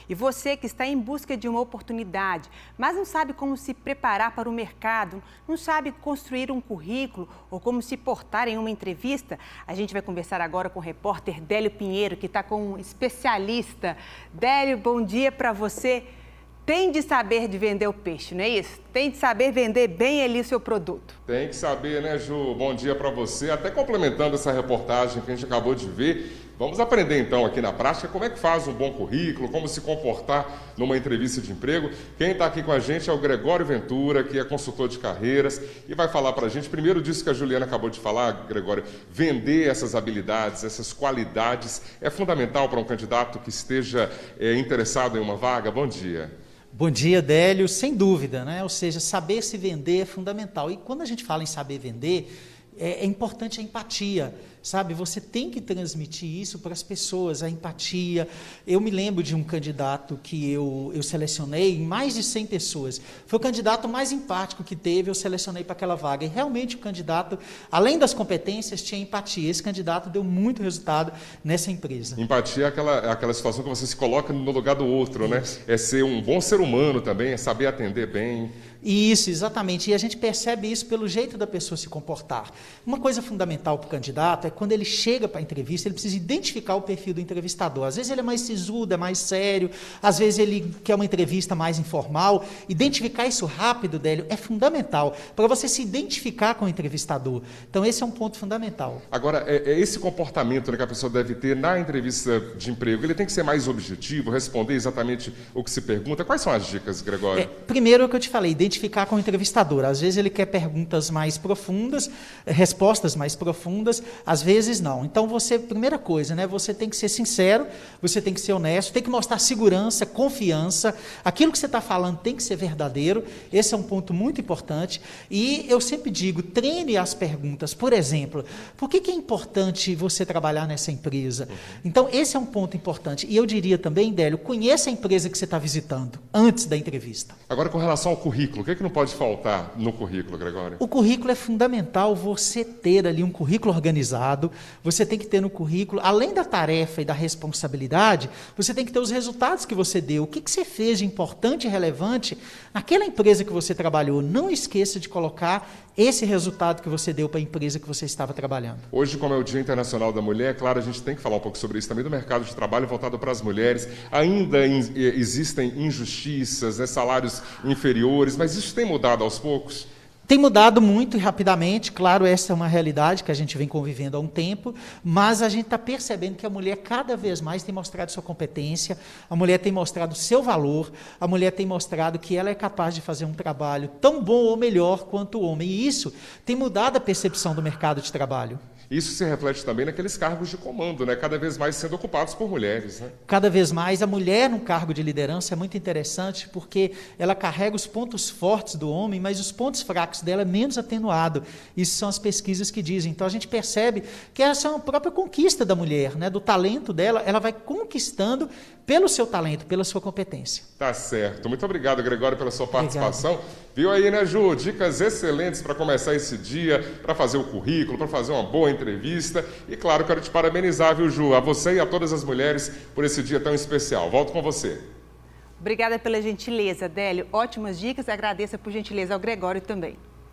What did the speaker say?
E você que está em busca de uma oportunidade, mas não sabe como se preparar para o mercado, não sabe construir um currículo ou como se portar em uma entrevista, a gente vai conversar agora com o repórter Délio Pinheiro, que está com um especialista. Délio, bom dia para você. Tem de saber de vender o peixe, não é isso? Tem de saber vender bem ali o seu produto. Tem que saber, né, Ju? Bom dia para você. Até complementando essa reportagem que a gente acabou de ver, vamos aprender então aqui na prática como é que faz um bom currículo, como se comportar numa entrevista de emprego. Quem está aqui com a gente é o Gregório Ventura, que é consultor de carreiras e vai falar para a gente, primeiro disso que a Juliana acabou de falar, Gregório, vender essas habilidades, essas qualidades é fundamental para um candidato que esteja interessado em uma vaga. Bom dia. Bom dia, Délio. Sem dúvida, né? Ou seja, saber se vender é fundamental. E quando a gente fala em saber vender, é importante a empatia, sabe? Você tem que transmitir isso para as pessoas, a empatia. Eu me lembro de um candidato que eu selecionei, mais de 100 pessoas. Foi o candidato mais empático que teve, eu selecionei para aquela vaga. E realmente o candidato, além das competências, tinha empatia. Esse candidato deu muito resultado nessa empresa. Empatia é aquela situação que você se coloca no lugar do outro, né? É ser um bom ser humano também, é saber atender bem. Isso, exatamente. E a gente percebe isso pelo jeito da pessoa se comportar. Uma coisa fundamental para o candidato é quando ele chega para a entrevista, ele precisa identificar o perfil do entrevistador. Às vezes ele é mais sisudo, é mais sério, às vezes ele quer uma entrevista mais informal. Identificar isso rápido, Délio, é fundamental para você se identificar com o entrevistador. Então esse é um ponto fundamental. Agora, é esse comportamento, né, que a pessoa deve ter na entrevista de emprego, ele tem que ser mais objetivo, responder exatamente o que se pergunta. Quais são as dicas, Gregório? Primeiro é o que eu te falei, identificar com o entrevistador. Às vezes ele quer perguntas mais profundas, respostas mais profundas, às vezes não. Então primeira coisa, né, você tem que ser sincero, você tem que ser honesto, tem que mostrar segurança, confiança, aquilo que você está falando tem que ser verdadeiro, esse é um ponto muito importante. E eu sempre digo, treine as perguntas. Por exemplo, por que é importante você trabalhar nessa empresa? Então esse é um ponto importante. E eu diria também, Délio, conheça a empresa que você está visitando antes da entrevista. Agora, com relação ao currículo, o que não pode faltar no currículo, Gregório? O currículo é fundamental, você ter ali um currículo organizado, você tem que ter no currículo, além da tarefa e da responsabilidade, você tem que ter os resultados que você deu, o que você fez de importante e relevante naquela empresa que você trabalhou. Não esqueça de colocar esse resultado que você deu para a empresa que você estava trabalhando. Hoje, como é o Dia Internacional da Mulher, claro, a gente tem que falar um pouco sobre isso também, do mercado de trabalho voltado para as mulheres. Ainda existem injustiças, né, salários inferiores, mas isso tem mudado aos poucos? Tem mudado muito e rapidamente, claro, essa é uma realidade que a gente vem convivendo há um tempo, mas a gente está percebendo que a mulher cada vez mais tem mostrado sua competência, a mulher tem mostrado seu valor, a mulher tem mostrado que ela é capaz de fazer um trabalho tão bom ou melhor quanto o homem, e isso tem mudado a percepção do mercado de trabalho. Isso se reflete também naqueles cargos de comando, né? Cada vez mais sendo ocupados por mulheres, né? Cada vez mais a mulher no cargo de liderança é muito interessante porque ela carrega os pontos fortes do homem, mas os pontos fracos dela é menos atenuado. Isso são as pesquisas que dizem. Então a gente percebe que essa é uma própria conquista da mulher, né? Do talento dela, ela vai conquistando pelo seu talento, pela sua competência. Tá certo. Muito obrigado, Gregório, pela sua participação. Obrigado. Viu aí, né, Ju? Dicas excelentes para começar esse dia, para fazer o currículo, para fazer uma boa entrevista. E, claro, quero te parabenizar, viu, Ju? A você e a todas as mulheres por esse dia tão especial. Volto com você. Obrigada pela gentileza, Délio. Ótimas dicas. Agradeço por gentileza ao Gregório também.